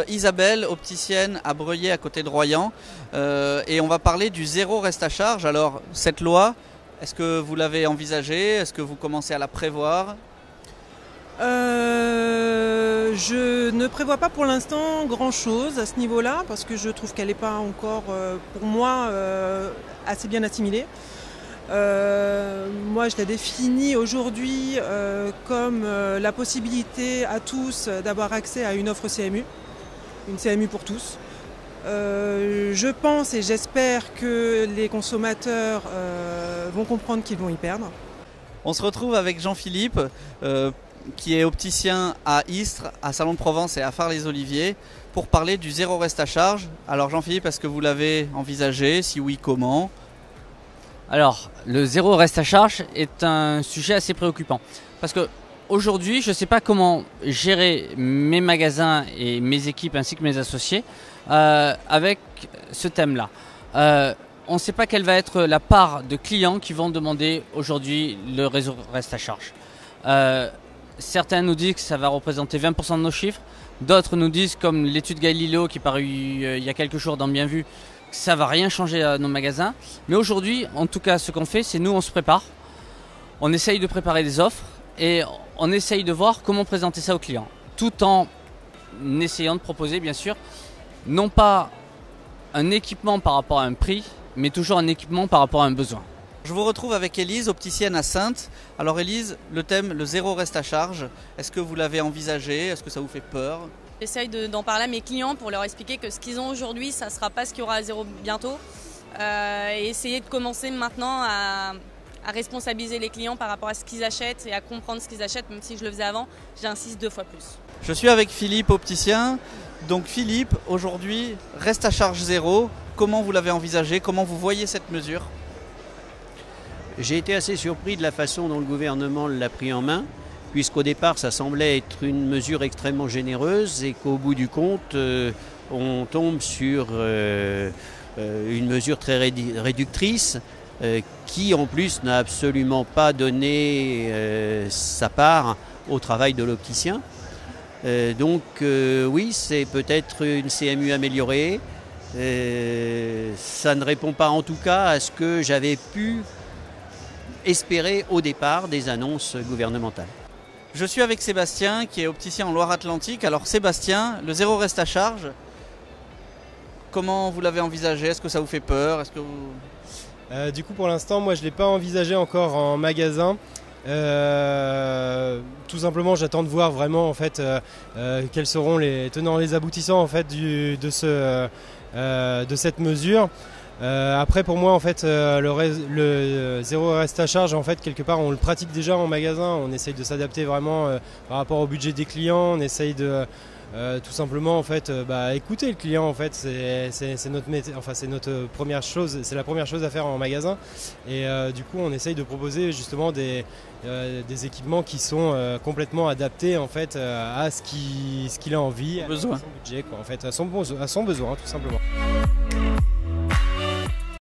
Isabelle, opticienne à Breuillé à côté de Royan, et on va parler du zéro reste à charge. Alors cette loi, est-ce que vous l'avez envisagée? Est-ce que vous commencez à la prévoir? Je ne prévois pas pour l'instant grand-chose à ce niveau-là parce que je trouve qu'elle n'est pas encore, pour moi, assez bien assimilée. Moi, je la définis aujourd'hui comme la possibilité à tous d'avoir accès à une offre CMU, une CMU pour tous. Je pense et j'espère que les consommateurs vont comprendre qu'ils vont y perdre. On se retrouve avec Jean-Philippe, qui est opticien à Istres, à Salon de Provence et à Fars-les-Oliviers, pour parler du zéro reste à charge. Alors Jean-Philippe, est-ce que vous l'avez envisagé? Si oui, comment? Alors, le zéro reste à charge est un sujet assez préoccupant. Parce que aujourd'hui, je ne sais pas comment gérer mes magasins et mes équipes ainsi que mes associés avec ce thème-là. On ne sait pas quelle va être la part de clients qui vont demander aujourd'hui le réseau reste à charge. Certains nous disent que ça va représenter 20% de nos chiffres. D'autres nous disent, comme l'étude Galileo qui est parue il y a quelques jours dans Bien Vu, que ça ne va rien changer à nos magasins. Mais aujourd'hui, en tout cas, ce qu'on fait, c'est nous, on se prépare. On essaye de préparer des offres et on essaye de voir comment présenter ça aux clients. Tout en essayant de proposer, bien sûr, non pas un équipement par rapport à un prix, mais toujours un équipement par rapport à un besoin. Je vous retrouve avec Élise, opticienne à Saintes. Alors Élise, le thème, le zéro reste à charge, est-ce que vous l'avez envisagé? Est-ce que ça vous fait peur? J'essaye d'en parler à mes clients pour leur expliquer que ce qu'ils ont aujourd'hui, ça ne sera pas ce qu'il y aura à zéro bientôt. Et essayer de commencer maintenant à responsabiliser les clients par rapport à ce qu'ils achètent et à comprendre ce qu'ils achètent, même si je le faisais avant, j'insiste 2 fois plus. Je suis avec Philippe, opticien. Donc Philippe, aujourd'hui, reste à charge zéro. Comment vous l'avez envisagé? Comment vous voyez cette mesure? J'ai été assez surpris de la façon dont le gouvernement l'a pris en main, puisqu'au départ ça semblait être une mesure extrêmement généreuse et qu'au bout du compte on tombe sur une mesure très réductrice qui en plus n'a absolument pas donné sa part au travail de l'opticien. Donc oui, c'est peut-être une CMU améliorée. Ça ne répond pas en tout cas à ce que j'avais pu espérer au départ des annonces gouvernementales. Je suis avec Sébastien qui est opticien en Loire-Atlantique. Alors Sébastien, le zéro reste à charge, comment vous l'avez envisagé? Est-ce que ça vous fait peur? Est-ce que vous... Du coup pour l'instant moi je ne l'ai pas envisagé encore en magasin. Tout simplement j'attends de voir vraiment en fait quels seront les tenants et les aboutissants en fait de cette mesure. Après pour moi en fait le zéro reste à charge en fait quelque part on le pratique déjà en magasin, on essaye de s'adapter vraiment par rapport au budget des clients, on essaye de tout simplement en fait écouter le client en fait, c'est notre métier, enfin c'est notre première chose, c'est la première chose à faire en magasin et du coup on essaye de proposer justement des équipements qui sont complètement adaptés en fait à ce qu'il a envie, à son budget quoi, en fait, à son besoin tout simplement.